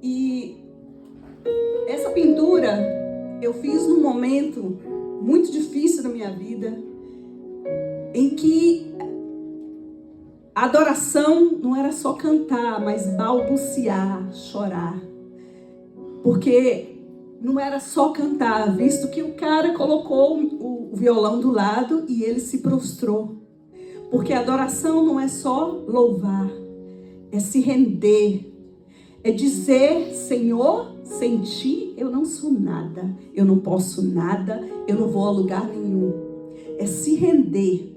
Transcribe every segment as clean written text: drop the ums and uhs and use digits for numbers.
E essa pintura eu fiz num momento muito difícil da minha vida, em que a adoração não era só cantar, mas balbuciar, chorar. Porque não era só cantar, visto que o cara colocou o violão do lado e ele se prostrou. Porque a adoração não é só louvar, é se render, é dizer: Senhor, sem ti eu não sou nada, eu não posso nada, eu não vou a lugar nenhum. É se render.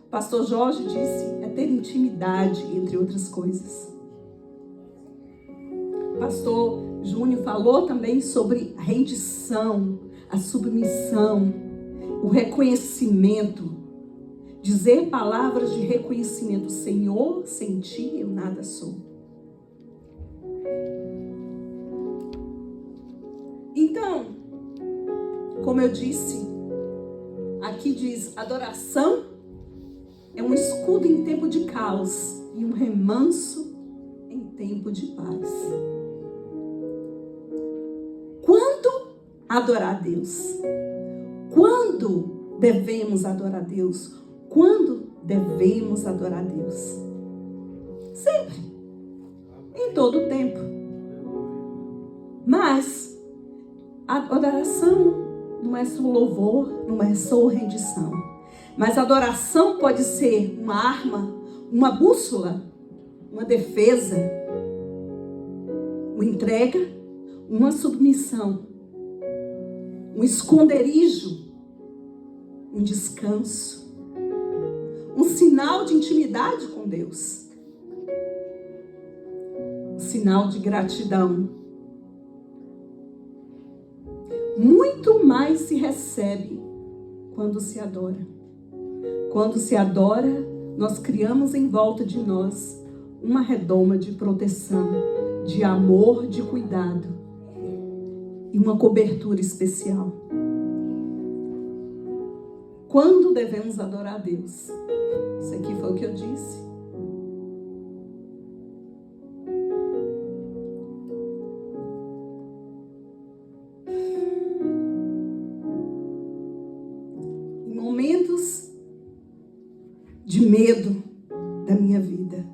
O pastor Jorge disse, é ter intimidade, entre outras coisas. O pastor Júnior falou também sobre a rendição, a submissão, o reconhecimento. Dizer palavras de reconhecimento. Senhor, sem ti eu nada sou. Então, como eu disse, aqui diz: adoração é um escudo em tempo de caos e um remanso em tempo de paz. Quando adorar a Deus? Quando devemos adorar a Deus? Quando devemos adorar a Deus? Sempre. Em todo o tempo. Mas a adoração não é só louvor, não é só rendição. Mas a adoração pode ser uma arma, uma bússola, uma defesa, uma entrega, uma submissão, um esconderijo, um descanso, um sinal de intimidade com Deus, um sinal de gratidão. Muito mais se recebe quando se adora. Quando se adora, nós criamos em volta de nós uma redoma de proteção, de amor, de cuidado e uma cobertura especial. Quando devemos adorar a Deus? Isso aqui foi o que eu disse. Em momentos de medo da minha vida,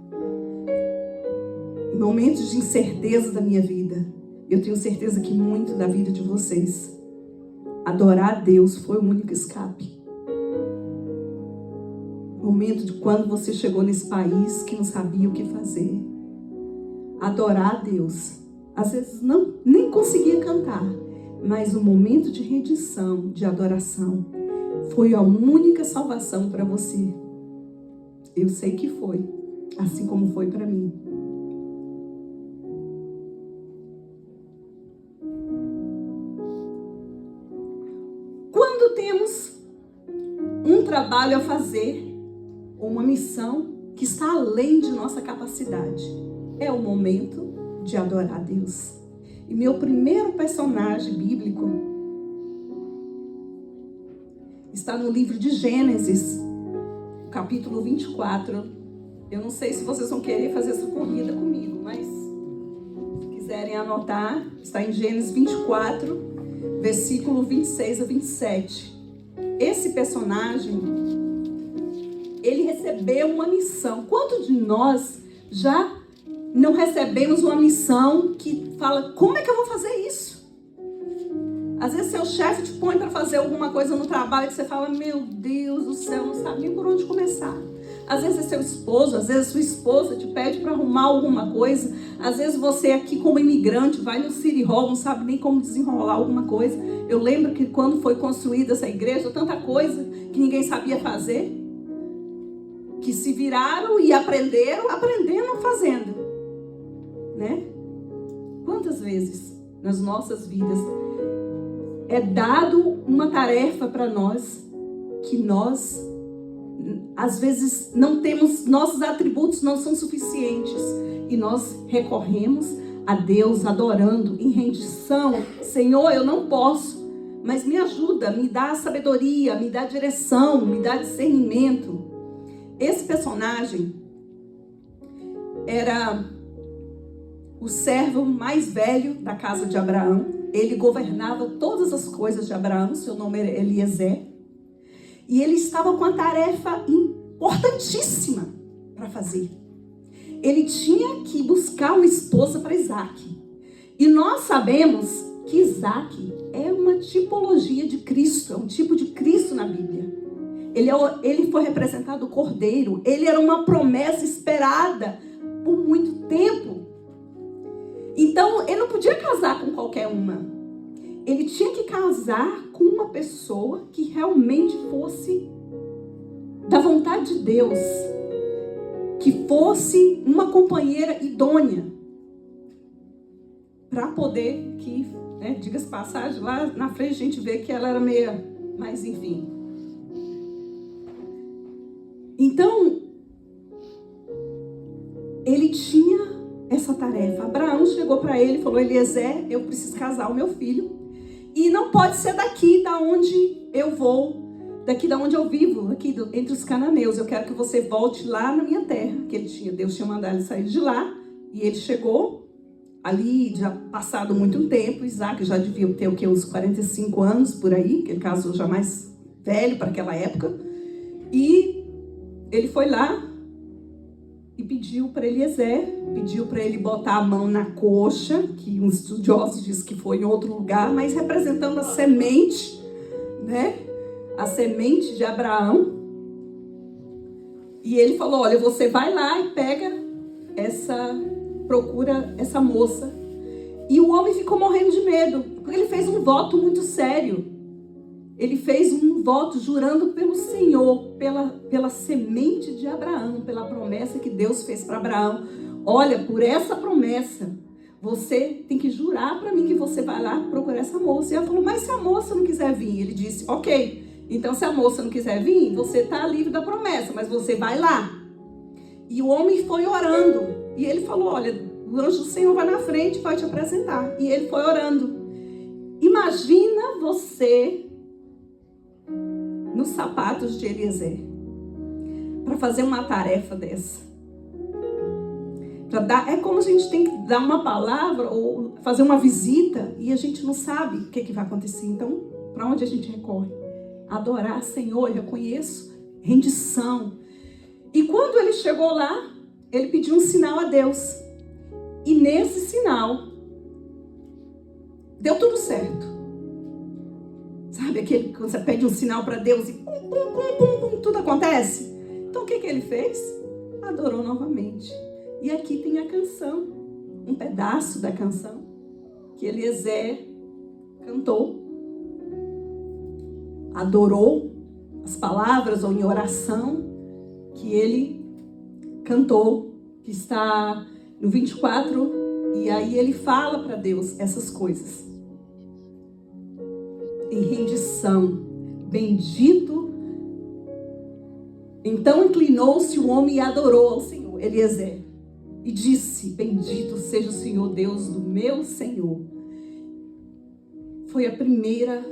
em momentos de incerteza da minha vida, eu tenho certeza que muito da vida de vocês, adorar a Deus foi o único escape. Momento de quando você chegou nesse país que não sabia o que fazer. Adorar a Deus. Às vezes nem conseguia cantar, mas o momento de rendição, de adoração, foi a única salvação para você. Eu sei que foi, assim como foi para mim. Quando temos um trabalho a fazer, ou uma missão que está além de nossa capacidade, é o momento de adorar a Deus. E meu primeiro personagem bíblico está no livro de Gênesis, capítulo 24. Eu não sei se vocês vão querer fazer essa corrida comigo, mas se quiserem anotar, está em Gênesis 24, versículo 26 a 27. Esse personagem, ele recebeu uma missão. Quantos de nós já não recebemos uma missão que fala: como é que eu vou fazer isso? Às vezes seu chefe te põe para fazer alguma coisa no trabalho que você fala: meu Deus do céu, não sabe nem por onde começar. Às vezes é seu esposo, às vezes sua esposa te pede para arrumar alguma coisa. Às vezes você aqui como imigrante vai no City Hall, não sabe nem como desenrolar alguma coisa. Eu lembro que quando foi construída essa igreja, tanta coisa que ninguém sabia fazer, que se viraram e aprenderam fazendo, né? Quantas vezes nas nossas vidas é dado uma tarefa para nós que nós, às vezes, não temos, nossos atributos não são suficientes e nós recorremos a Deus adorando em rendição: Senhor, eu não posso, mas me ajuda, me dá sabedoria, me dá direção, me dá discernimento. Esse personagem era o servo mais velho da casa de Abraão. Ele governava todas as coisas de Abraão, seu nome era Eliezer. E ele estava com a tarefa importantíssima para fazer. Ele tinha que buscar uma esposa para Isaac. E nós sabemos que Isaac é uma tipologia de Cristo, é um tipo de Cristo na Bíblia. Ele foi representado o Cordeiro. Ele era uma promessa esperada por muito tempo. Então, ele não podia casar com qualquer uma. Ele tinha que casar com uma pessoa que realmente fosse da vontade de Deus. Que fosse uma companheira idônea. Para poder que, diga-se passagem, lá na frente a gente vê que ela era meia, mas enfim. Então, ele tinha essa tarefa. Abraão chegou para ele e falou: Eliezer, eu preciso casar o meu filho. E não pode ser daqui da onde eu vou, daqui da onde eu vivo, aqui entre os cananeus. Eu quero que você volte lá na minha terra, que Deus tinha mandado ele sair de lá. E ele chegou ali, já passado muito tempo. Isaac já devia ter o quê? Uns 45 anos por aí, que ele casou já mais velho para aquela época. E ele foi lá e pediu para Eliezer, pediu para ele botar a mão na coxa, que um estudioso diz que foi em outro lugar, mas representando a semente, a semente de Abraão. E ele falou: olha, você vai lá e procura essa moça. E o homem ficou morrendo de medo, porque ele fez um voto muito sério. Ele fez um voto jurando pelo Senhor, pela semente de Abraão, pela promessa que Deus fez para Abraão. Olha, por essa promessa, você tem que jurar para mim que você vai lá procurar essa moça. E ela falou: mas se a moça não quiser vir? Ele disse: ok, então se a moça não quiser vir, você está livre da promessa, mas você vai lá. E o homem foi orando. E ele falou: olha, o anjo do Senhor vai na frente e vai te apresentar. E ele foi orando. Imagina você nos sapatos de Eliezer para fazer uma tarefa dessa. É como a gente tem que dar uma palavra ou fazer uma visita e a gente não sabe o que vai acontecer. Então, para onde a gente recorre? Adorar, Senhor, eu reconheço, rendição. E quando ele chegou lá, ele pediu um sinal a Deus. E nesse sinal, deu tudo certo. Sabe aquele que você pede um sinal para Deus e pum, pum, pum, pum, pum, tudo acontece? Então o que ele fez? Adorou novamente. E aqui tem a canção, um pedaço da canção que Eliezer cantou. Adorou as palavras ou em oração que ele cantou, que está no 24, e aí ele fala para Deus essas coisas. Em rendição, bendito. Então inclinou-se o homem e adorou ao Senhor, Eliezer, e disse: bendito seja o Senhor Deus do meu Senhor. Foi a primeira,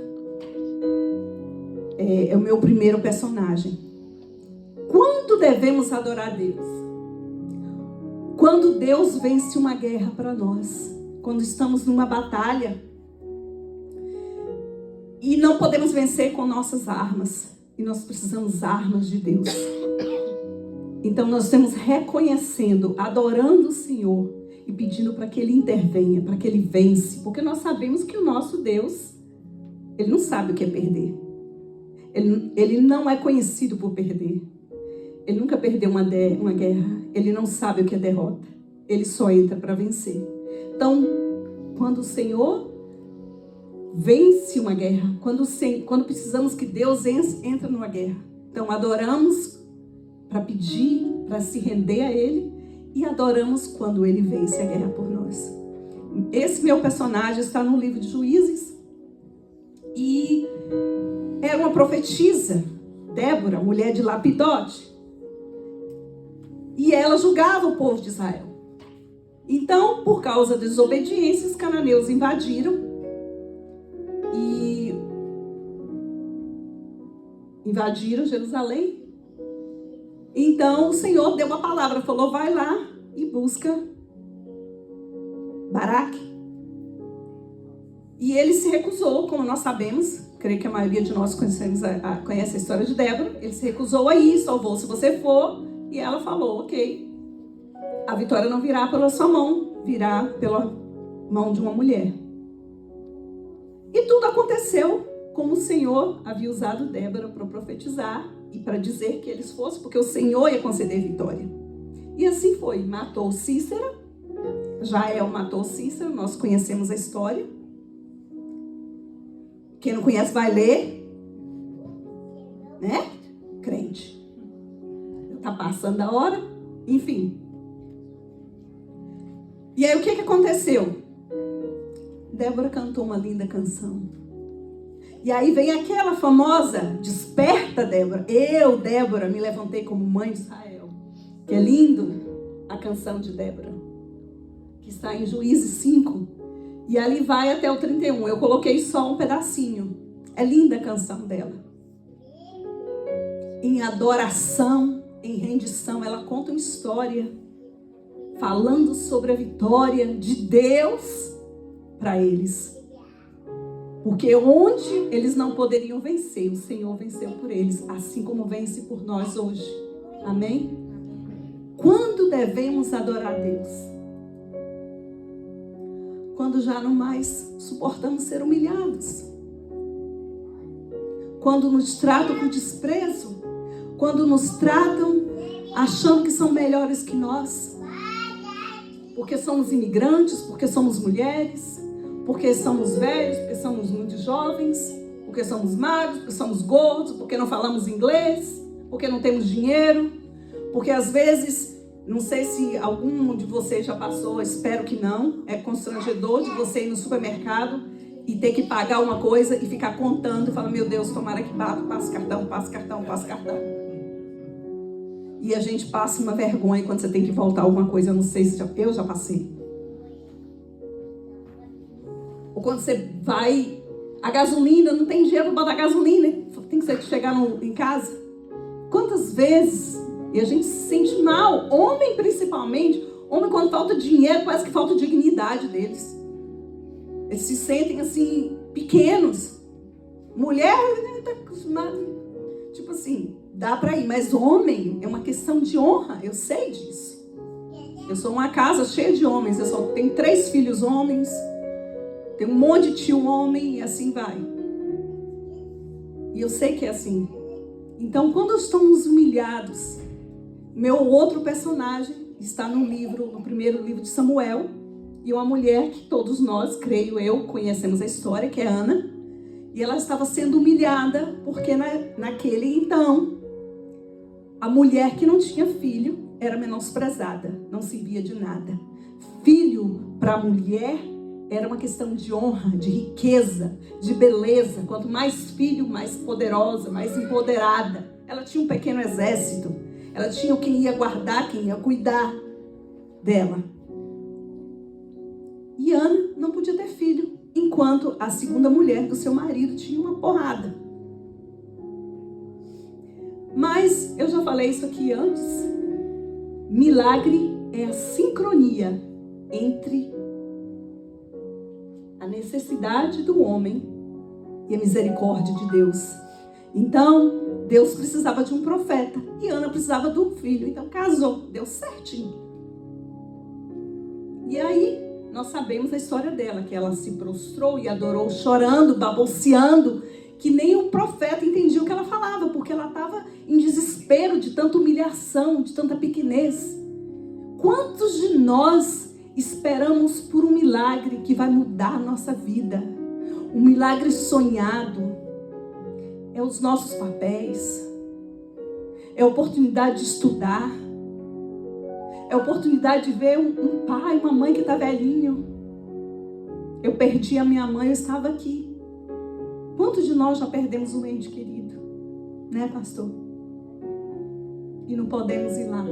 é o meu primeiro personagem. Quando devemos adorar Deus? Quando Deus vence uma guerra para nós, quando estamos numa batalha, e não podemos vencer com nossas armas. E nós precisamos armas de Deus. Então nós estamos reconhecendo, adorando o Senhor e pedindo para que Ele intervenha, para que Ele vence. Porque nós sabemos que o nosso Deus, Ele não sabe o que é perder. Ele não é conhecido por perder. Ele nunca perdeu uma guerra. Ele não sabe o que é derrota. Ele só entra para vencer. Então, quando o Senhor vence uma guerra, quando precisamos que Deus entre numa guerra, então adoramos para pedir, para se render a Ele, e adoramos quando Ele vence a guerra por nós. Esse meu personagem está no livro de Juízes, e era uma profetisa, Débora, mulher de Lapidote, e ela julgava o povo de Israel. Então, por causa da desobediência, os cananeus invadiram Jerusalém. Então o Senhor deu uma palavra, falou: vai lá e busca Baraque. E ele se recusou, como nós sabemos, creio que a maioria de nós conhece a história de Débora. Ele se recusou a ir, só vou se você for. E ela falou, ok, a vitória não virá pela sua mão, virá pela mão de uma mulher. E tudo aconteceu como o Senhor havia usado Débora para profetizar e para dizer que eles fossem, porque o Senhor ia conceder vitória. E assim foi, matou Cícera, Jael matou Cícera, nós conhecemos a história. Quem não conhece vai ler, né? Crente. Tá passando a hora, enfim. E aí o que aconteceu? Débora cantou uma linda canção. E aí vem aquela famosa, desperta Débora. Eu, Débora, me levantei como mãe de Israel. Que é lindo a canção de Débora. Que está em Juízes 5. E ali vai até o 31. Eu coloquei só um pedacinho. É linda a canção dela. Em adoração, em rendição, ela conta uma história. Falando sobre a vitória de Deus para eles. Porque onde eles não poderiam vencer, o Senhor venceu por eles, assim como vence por nós hoje. Amém? Quando devemos adorar Deus? Quando já não mais suportamos ser humilhados. Quando nos tratam com desprezo. Quando nos tratam achando que são melhores que nós. Porque somos imigrantes, porque somos mulheres, porque somos velhos, porque somos muito jovens, porque somos magros, porque somos gordos, porque não falamos inglês, porque não temos dinheiro, porque às vezes, não sei se algum de vocês já passou, espero que não, é constrangedor de você ir no supermercado e ter que pagar uma coisa e ficar contando e falar, meu Deus, tomara que bata, passa cartão, passa cartão, passa cartão. E a gente passa uma vergonha quando você tem que voltar alguma coisa, eu não sei se eu já passei. Ou quando você vai, a gasolina, não tem dinheiro para botar gasolina, tem que chegar em casa. Quantas vezes, e a gente se sente mal, homem principalmente, homem quando falta dinheiro, parece que falta dignidade deles. Eles se sentem assim, pequenos. Mulher, está acostumada, tipo assim, dá para ir, mas homem é uma questão de honra, eu sei disso. Eu sou uma casa cheia de homens, eu só tenho 3 filhos homens, tenho um monte de tio homem e assim vai. E eu sei que é assim. Então, quando estamos humilhados, meu outro personagem está no primeiro livro de Samuel, e uma mulher que todos nós, creio eu, conhecemos a história, que é Ana, e ela estava sendo humilhada porque naquele então, a mulher que não tinha filho era menosprezada, não servia de nada. Filho para a mulher era uma questão de honra, de riqueza, de beleza. Quanto mais filho, mais poderosa, mais empoderada. Ela tinha um pequeno exército. Ela tinha quem ia guardar, quem ia cuidar dela. E Ana não podia ter filho, enquanto a segunda mulher do seu marido tinha uma porrada. Mas, eu já falei isso aqui antes, milagre é a sincronia entre a necessidade do homem e a misericórdia de Deus. Então, Deus precisava de um profeta e Ana precisava de um filho, então casou, deu certinho. E aí, nós sabemos a história dela, que ela se prostrou e adorou chorando, baboseando, que nem o profeta entendia o que ela falava, porque ela estava em desespero de tanta humilhação, de tanta pequenez. Quantos de nós esperamos por um milagre que vai mudar a nossa vida? Um milagre sonhado. É os nossos papéis. É a oportunidade de estudar. É a oportunidade de ver um pai, uma mãe que está velhinho. Eu perdi a minha mãe, eu estava aqui. Quantos de nós já perdemos um ente querido? Né, pastor? E não podemos ir lá.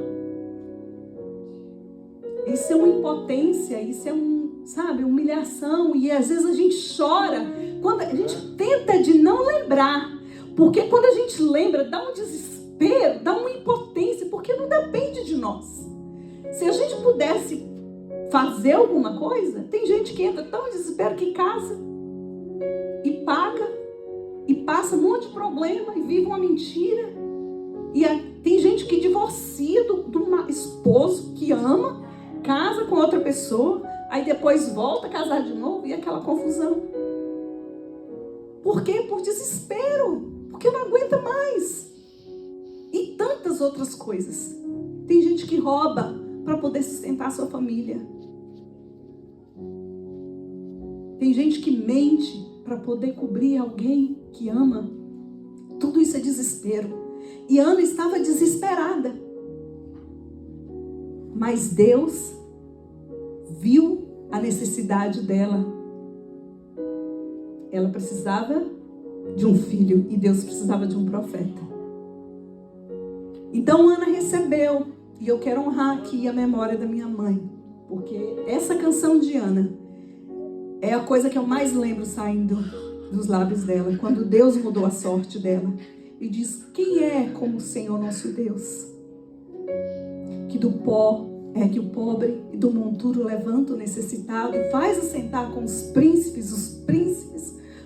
Isso é uma impotência, isso é humilhação. E às vezes a gente chora, quando a gente tenta de não lembrar. Porque quando a gente lembra, dá um desespero, dá uma impotência, porque não depende de nós. Se a gente pudesse fazer alguma coisa. Tem gente que entra tão em desespero que casa e paga e passa um monte de problema e vive uma mentira. E tem gente que divorcia do esposo que ama, casa com outra pessoa, aí depois volta a casar de novo e aquela confusão. Por quê? Por desespero, porque não aguenta mais. E tantas outras coisas. Tem gente que rouba para poder sustentar a sua família. Tem gente que mente para poder cobrir alguém que ama. Tudo isso é desespero. E Ana estava desesperada. Mas Deus viu a necessidade dela. Ela precisava de um filho e Deus precisava de um profeta. Então Ana recebeu. E eu quero honrar aqui a memória da minha mãe. Porque essa canção de Ana é a coisa que eu mais lembro saindo dos lábios dela. Quando Deus mudou a sorte dela. E diz, quem é como o Senhor nosso Deus? Que do pó que o pobre e do monturo levanta o necessitado e faz assentar com os príncipes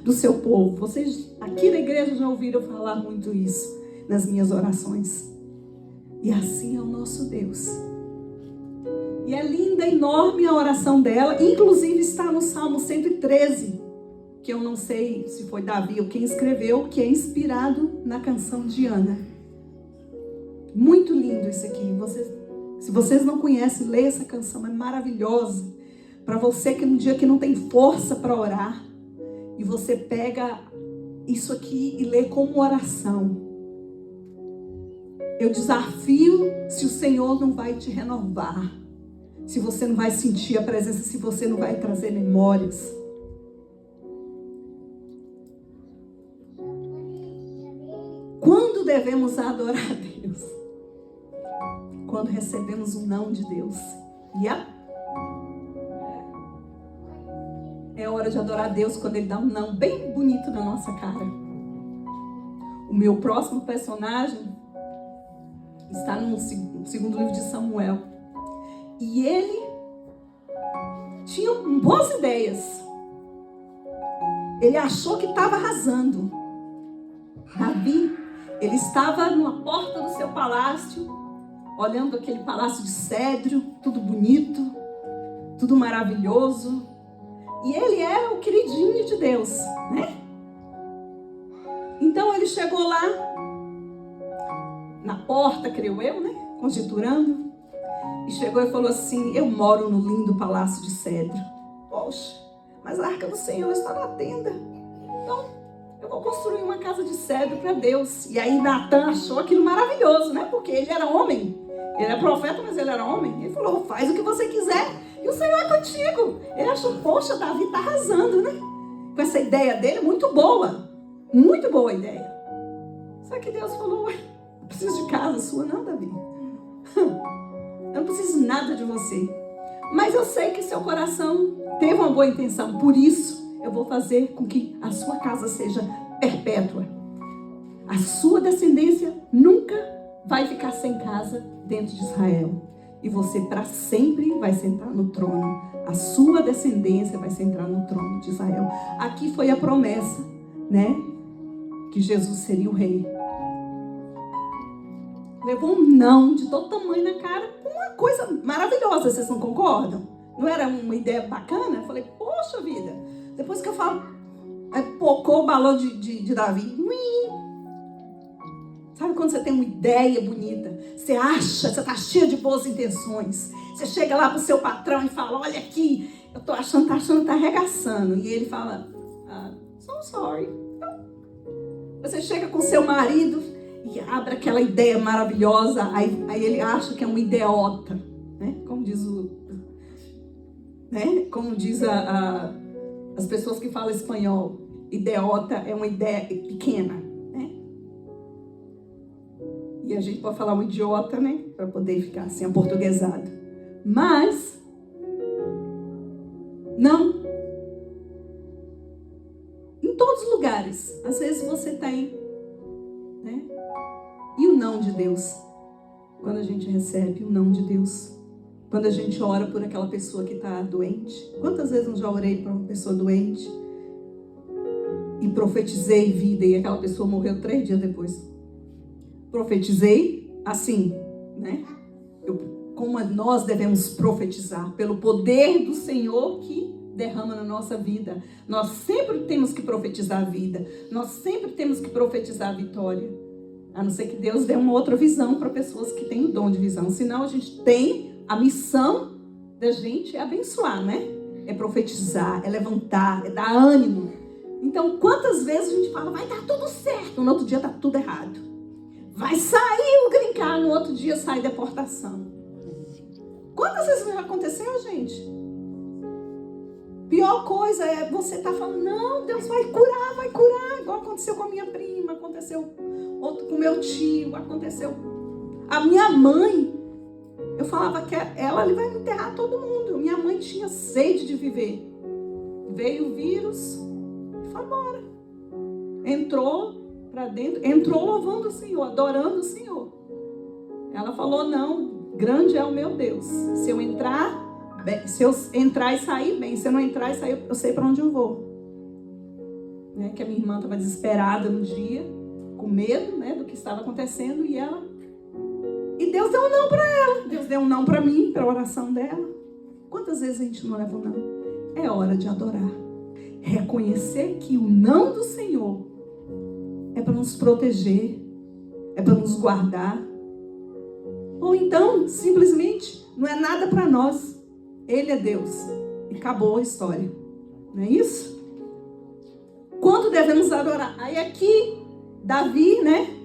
do seu povo. Vocês aqui na igreja já ouviram falar muito isso nas minhas orações. E assim é o nosso Deus. E é linda, enorme a oração dela. Inclusive está no Salmo 113. Que eu não sei se foi Davi ou quem escreveu, que é inspirado na canção de Ana. Muito lindo isso aqui. Se vocês não conhecem, leia essa canção, é maravilhosa. Para você que num dia que não tem força para orar, e você pega isso aqui e lê como oração. Eu desafio se o Senhor não vai te renovar, se você não vai sentir a presença, se você não vai trazer memórias. Quando devemos adorar a Deus? Quando recebemos um não de Deus. É hora de adorar a Deus quando Ele dá um não bem bonito na nossa cara. O meu próximo personagem está no segundo livro de Samuel. E ele tinha boas ideias. Ele achou que estava arrasando. Davi, ele estava numa porta do seu palácio, olhando aquele palácio de cedro, tudo bonito, tudo maravilhoso. E ele era o queridinho de Deus, né? Então ele chegou lá, na porta, creio eu, né? Conjecturando. E chegou e falou assim, eu moro no lindo palácio de cedro. Poxa, mas a arca do Senhor está na tenda. Então, eu vou construir uma casa de cedro para Deus. E aí Natan achou aquilo maravilhoso, né? Porque ele era homem. Ele era profeta, mas ele era homem. Ele falou, faz o que você quiser. E o Senhor é contigo. Ele achou, poxa, Davi está arrasando, né? Com essa ideia dele, muito boa. Muito boa ideia. Só que Deus falou, não preciso de casa sua não, Davi. Eu não preciso nada de você. Mas eu sei que seu coração teve uma boa intenção. Por isso, eu vou fazer com que a sua casa seja perpétua. A sua descendência nunca vai ficar sem casa dentro de Israel. E você para sempre vai sentar no trono. A sua descendência vai sentar no trono de Israel. Aqui foi a promessa, né? Que Jesus seria o rei. Levou um não de todo tamanho na cara, uma coisa maravilhosa, vocês não concordam? Não era uma ideia bacana? Eu falei, poxa vida, depois que eu falo, aí pocou o balão de Davi. Sabe quando você tem uma ideia bonita, você acha, você está cheio de boas intenções, você chega lá pro seu patrão e fala, olha aqui, eu tô achando, tá arregaçando. E ele fala, so sorry. Você chega com seu marido e abre aquela ideia maravilhosa, aí ele acha que é uma ideota, né? Como diz as pessoas que falam espanhol, ideota é uma ideia pequena, né? E a gente pode falar um idiota, né? Para poder ficar assim, aportuguesado. Mas, não. Em todos os lugares. Às vezes você tem, né? E o não de Deus? Quando a gente recebe o não de Deus, Quando a gente ora por aquela pessoa que está doente. Quantas vezes eu já orei por uma pessoa doente e profetizei vida e aquela pessoa morreu 3 dias depois? Profetizei assim, né? Como nós devemos profetizar? Pelo poder do Senhor que derrama na nossa vida. Nós sempre temos que profetizar a vida. Nós sempre temos que profetizar a vitória. A não ser que Deus dê uma outra visão para pessoas que têm o dom de visão. Senão a gente tem a missão da gente é abençoar, né? É profetizar, é levantar, é dar ânimo. Então, quantas vezes a gente fala, vai dar tudo certo, no outro dia tá tudo errado. Vai sair o green card, no outro dia sai deportação. Quantas vezes já aconteceu, gente? Pior coisa é você tá falando, não, Deus vai curar, igual aconteceu com a minha prima, aconteceu com meu tio, aconteceu. A minha mãe, eu falava que ela vai enterrar todo mundo. Minha mãe tinha sede de viver. Veio o vírus e foi embora. Entrou para dentro, entrou louvando o Senhor, adorando o Senhor. Ela falou, não, grande é o meu Deus. Se eu entrar e sair, bem. Se eu não entrar e sair, eu sei para onde eu vou. Né? Que a minha irmã estava desesperada no dia, com medo, né, do que estava acontecendo, e Deus deu um não para ela. Deus deu um não para mim, para a oração dela. Quantas vezes a gente não leva um não? É hora de adorar. Reconhecer que o não do Senhor é para nos proteger, é para nos guardar. Ou então, simplesmente, não é nada para nós. Ele é Deus. E acabou a história. Não é isso? Quando devemos adorar? Aí aqui, Davi, né?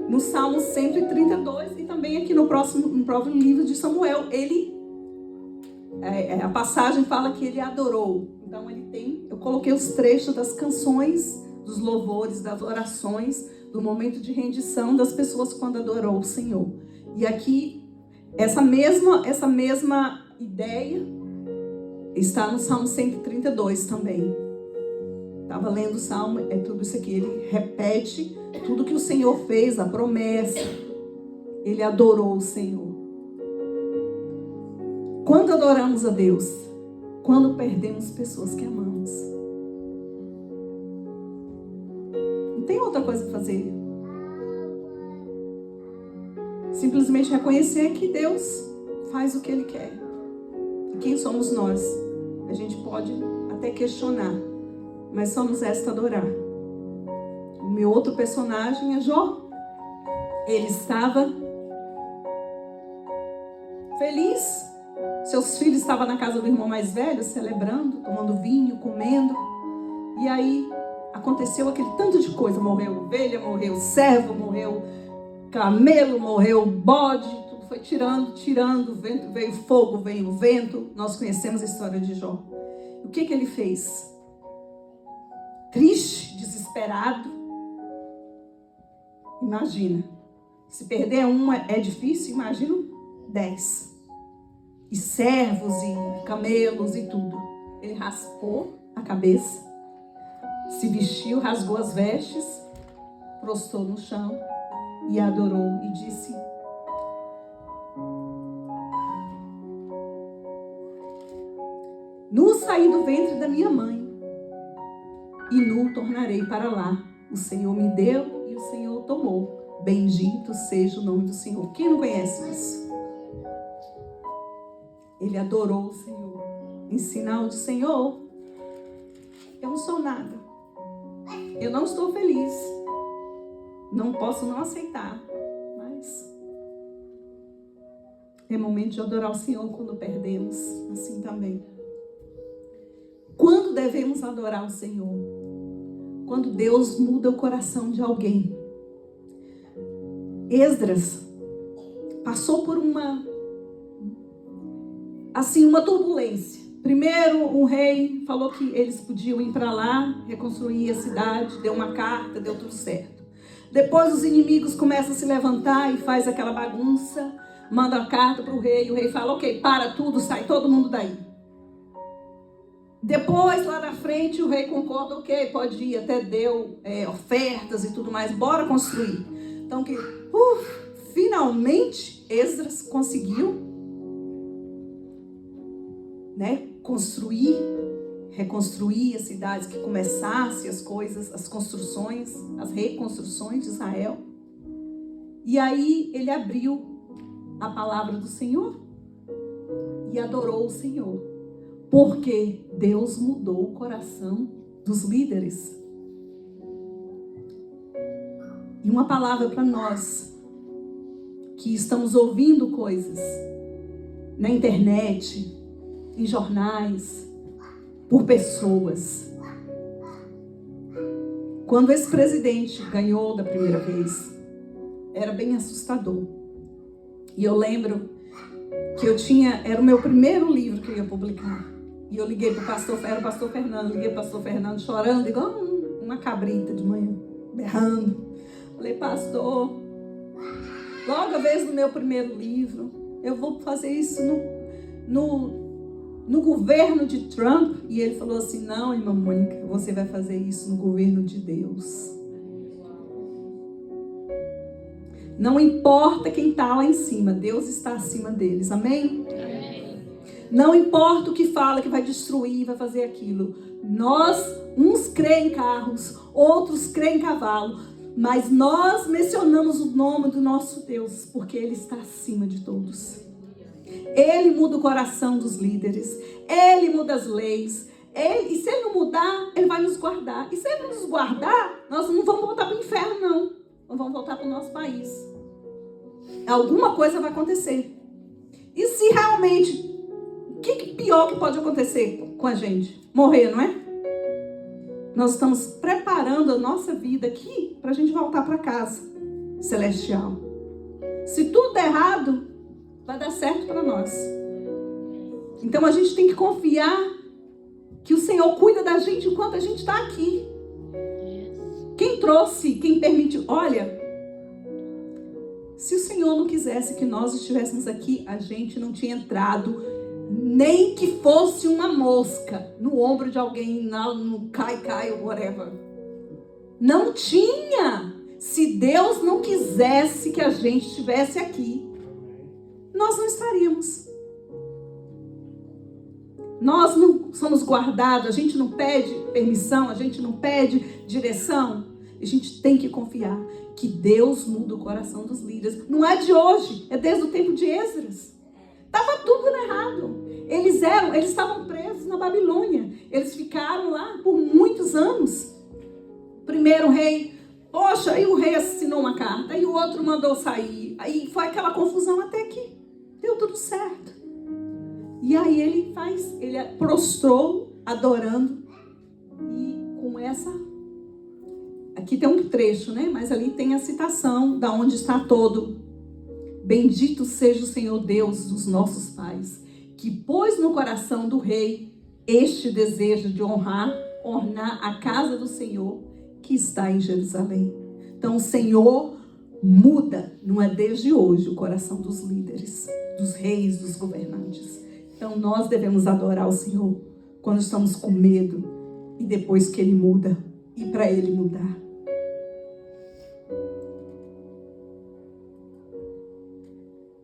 No Salmo 132 e também aqui no próprio livro de Samuel, a passagem fala que ele adorou. Então eu coloquei os trechos das canções, dos louvores, das orações, do momento de rendição das pessoas quando adorou o Senhor. E aqui, essa mesma ideia está no Salmo 132 também. Estava lendo o Salmo, é tudo isso aqui. Ele repete tudo que o Senhor fez, a promessa. Ele adorou o Senhor. Quando adoramos a Deus? Quando perdemos pessoas que amamos. Não tem outra coisa para fazer. Simplesmente reconhecer que Deus faz o que Ele quer. E quem somos nós? A gente pode até questionar, mas só nos resta adorar. O meu outro personagem é Jó. Ele estava feliz. Seus filhos estavam na casa do irmão mais velho, celebrando, tomando vinho, comendo. E aí aconteceu aquele tanto de coisa. Morreu ovelha, morreu servo, morreu camelo, morreu bode. Tudo foi tirando. Vento, veio fogo, veio vento. Nós conhecemos a história de Jó. O que ele fez? Triste, desesperado. Imagina. Se perder uma é difícil, imagina 10. E servos e camelos e tudo. Ele raspou a cabeça, se vestiu, rasgou as vestes, prostrou no chão e adorou e disse: nu saí do ventre da minha mãe e nu tornarei para lá. O Senhor me deu e o Senhor tomou. Bendito seja o nome do Senhor. Quem não conhece isso? Ele adorou o Senhor. Em sinal de Senhor, eu não sou nada. Eu não estou feliz. Não posso não aceitar. Mas é momento de adorar o Senhor quando perdemos. Assim também. Quando devemos adorar o Senhor? Quando Deus muda o coração de alguém. Esdras passou por uma turbulência. Primeiro, o rei falou que eles podiam ir para lá, reconstruir a cidade, deu uma carta, deu tudo certo. Depois os inimigos começam a se levantar e faz aquela bagunça, manda a carta para o rei fala, ok, para tudo, sai todo mundo daí. Depois, lá na frente, o rei concorda, ok, pode ir, até deu ofertas e tudo mais, bora construir. Então, finalmente, Esdras conseguiu né, reconstruir as cidades, que começasse as coisas, as construções, as reconstruções de Israel. E aí ele abriu a palavra do Senhor e adorou o Senhor, porque Deus mudou o coração dos líderes. E uma palavra para nós que estamos ouvindo coisas na internet, em jornais, por pessoas. Quando esse presidente ganhou da primeira vez, era bem assustador. E eu lembro que era o meu primeiro livro que eu ia publicar. E eu liguei para o pastor, era o pastor Fernando, liguei para o pastor Fernando chorando, igual uma cabrita de manhã, berrando. Falei, pastor, logo a vez do meu primeiro livro, eu vou fazer isso no governo de Trump. E ele falou assim, não, irmã Mônica, você vai fazer isso no governo de Deus. Não importa quem está lá em cima, Deus está acima deles, amém? Amém. Não importa o que fala, que vai destruir, vai fazer aquilo. Uns creem em carros, outros creem em cavalo, mas nós mencionamos o nome do nosso Deus, porque Ele está acima de todos. Ele muda o coração dos líderes, Ele muda as leis, e se Ele não mudar, Ele vai nos guardar. E se Ele nos guardar, nós não vamos voltar para o inferno, não. Nós vamos voltar para o nosso país. Alguma coisa vai acontecer. E se realmente, o que pior que pode acontecer com a gente? Morrer, não é? Nós estamos preparando a nossa vida aqui para a gente voltar para casa celestial. Se tudo der errado, vai dar certo para nós. Então a gente tem que confiar que o Senhor cuida da gente enquanto a gente está aqui. Quem trouxe, quem permitiu, olha, se o Senhor não quisesse que nós estivéssemos aqui, a gente não tinha entrado, nem que fosse uma mosca no ombro de alguém, no cai, ou whatever. Não tinha. Se Deus não quisesse que a gente estivesse aqui, nós não estaríamos. Nós não somos guardados, a gente não pede permissão, a gente não pede direção. A gente tem que confiar que Deus muda o coração dos líderes. Não é de hoje, é desde o tempo de Esdras. Estava tudo errado. Eles estavam presos na Babilônia. Eles ficaram lá por muitos anos. Primeiro o rei, poxa, aí o rei assinou uma carta, aí o outro mandou sair. Aí foi aquela confusão até que deu tudo certo. E aí ele prostrou, adorando. E com essa... Aqui tem um trecho, né? Mas ali tem a citação da onde está todo. Bendito seja o Senhor Deus dos nossos pais, que pôs no coração do rei este desejo de ornar a casa do Senhor que está em Jerusalém. Então o Senhor muda, não é desde hoje, o coração dos líderes, dos reis, dos governantes. Então nós devemos adorar o Senhor quando estamos com medo e depois que Ele muda e para Ele mudar.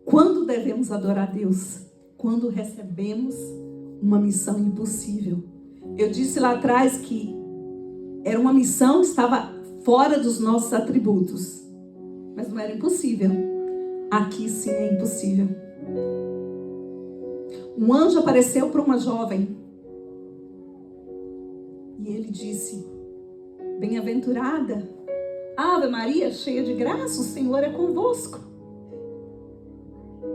Quando devemos adorar a Deus? Quando recebemos uma missão impossível. Eu disse lá atrás que era uma missão que estava fora dos nossos atributos, mas não era impossível. Aqui sim é impossível. Um anjo apareceu para uma jovem e ele disse: bem-aventurada, Ave Maria, cheia de graça, o Senhor é convosco.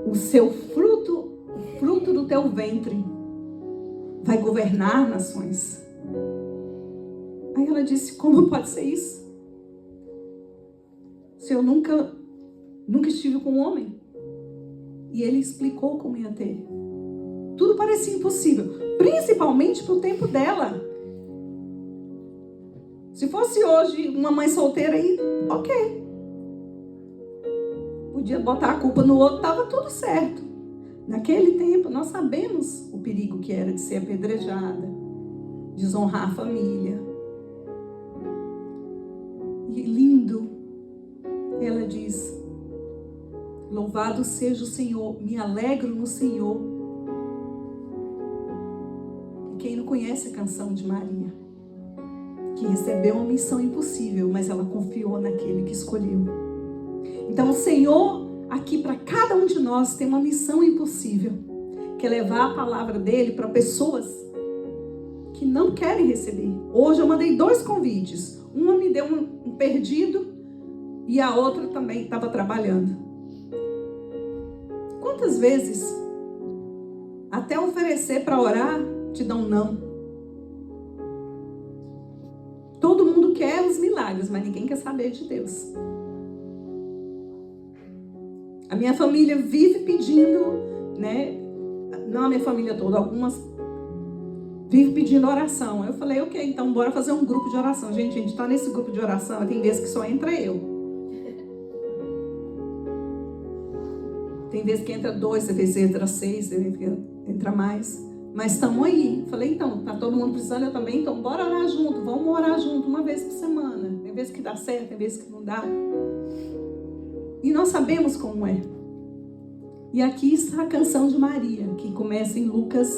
O seu fruto, o fruto do teu ventre, vai governar nações. Aí ela disse: como pode ser isso? Se eu nunca estive com um homem. E ele explicou como ia ter. Tudo parecia impossível, principalmente para o tempo dela. Se fosse hoje uma mãe solteira aí, ok. Podia botar a culpa no outro, estava tudo certo. Naquele tempo, nós sabemos o perigo que era de ser apedrejada, desonrar a família. E lindo, ela diz: louvado seja o Senhor, me alegro no Senhor. conhece a canção de Maria, que recebeu uma missão impossível, mas ela confiou naquele que escolheu. Então o Senhor, aqui para cada um de nós, tem uma missão impossível, que é levar a palavra dele para pessoas que não querem receber. Hoje eu mandei 2 convites. Uma me deu um perdido e a outra também estava trabalhando. Quantas vezes, até oferecer para orar, te dão não? Todo mundo quer os milagres, mas ninguém quer saber de Deus. A minha família vive pedindo, né? Não a minha família toda, algumas vive pedindo oração. Eu falei, ok, então bora fazer um grupo de oração. Gente, a gente está nesse grupo de oração, tem vezes que só entra eu. Tem vezes que entra 2, tem vezes que entra 6, tem vezes que entra mais. Mas estamos aí. Falei, então, tá todo mundo precisando, eu também, então bora orar junto, vamos orar junto uma vez por semana. Tem vezes que dá certo, tem vezes que não dá. E nós sabemos como é. E aqui está a canção de Maria, que começa em Lucas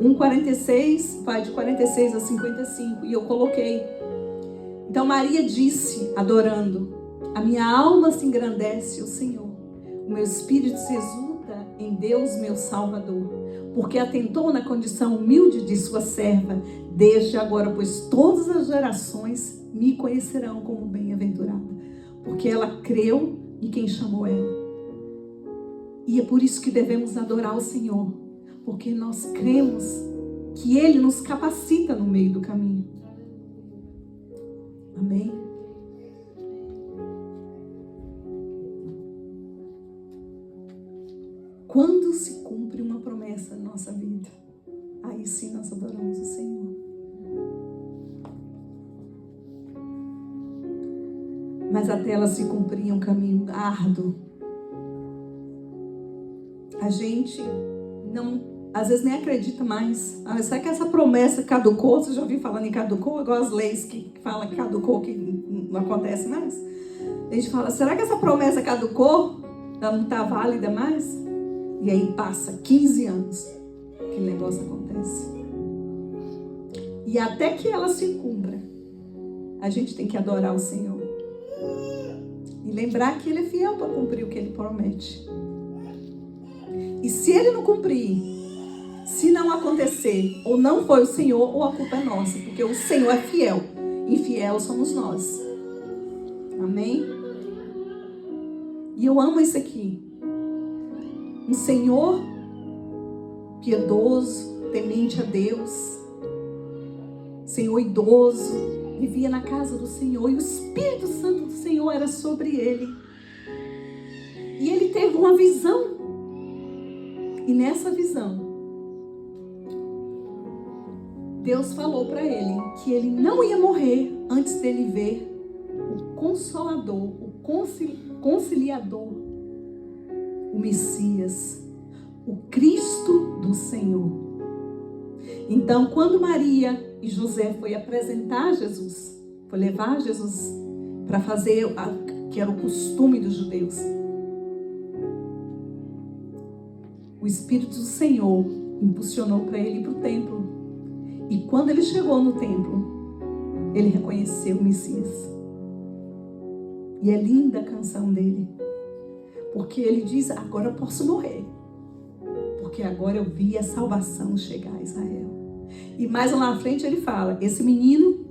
1,46, vai de 46 a 55, e eu coloquei. Então Maria disse, adorando, a minha alma se engrandece ao Senhor, o meu espírito se exulta em Deus, meu Salvador, porque atentou na condição humilde de sua serva, desde agora, pois todas as gerações me conhecerão como bem-aventurada, porque ela creu em quem chamou ela. E é por isso que devemos adorar o Senhor, porque nós cremos que Ele nos capacita no meio do caminho. Amém? Quando se cumpre uma promessa na nossa vida, aí sim nós adoramos o Senhor. Mas até ela se cumprir um caminho árduo. A gente não, às vezes nem acredita mais. Será que essa promessa caducou? Você já ouviu falando em caducou? Igual as leis que falam que caducou, que não acontece mais. A gente fala, será que essa promessa caducou? Ela não está válida mais? E aí passa 15 anos que o negócio acontece. E até que ela se cumpra, a gente tem que adorar o Senhor. E lembrar que Ele é fiel para cumprir o que Ele promete. E se Ele não cumprir, se não acontecer, ou não foi o Senhor, ou a culpa é nossa. Porque o Senhor é fiel. Infiel somos nós. Amém? E eu amo isso aqui. Um Senhor piedoso, temente a Deus. Senhor idoso. Vivia na casa do Senhor. E o Espírito Santo do Senhor era sobre ele. E ele teve uma visão. E nessa visão, Deus falou para ele que ele não ia morrer antes dele ver o Consolador, o Conciliador, o Messias, o Cristo do Senhor. Então, quando Maria e José foi apresentar Jesus, foi levar Jesus para fazer que era o costume dos judeus, o Espírito do Senhor impulsionou para ele ir para o templo. E quando ele chegou no templo, ele reconheceu o Messias. E é linda a canção dele. Porque ele diz, agora eu posso morrer. Porque agora eu vi a salvação chegar a Israel. E mais lá na frente ele fala, esse menino,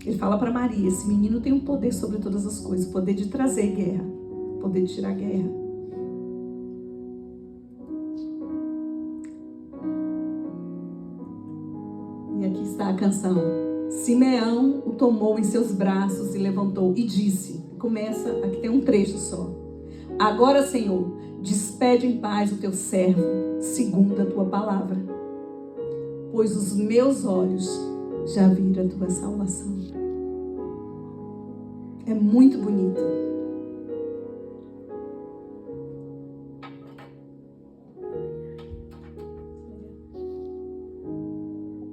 ele fala para Maria, esse menino tem um poder sobre todas as coisas. O poder de trazer guerra. O poder de tirar guerra. E aqui está a canção. Simeão o tomou em seus braços e levantou e disse, começa, aqui tem um trecho só. Agora, Senhor, despede em paz o teu servo, segundo a tua palavra. Pois os meus olhos já viram a tua salvação. É muito bonito.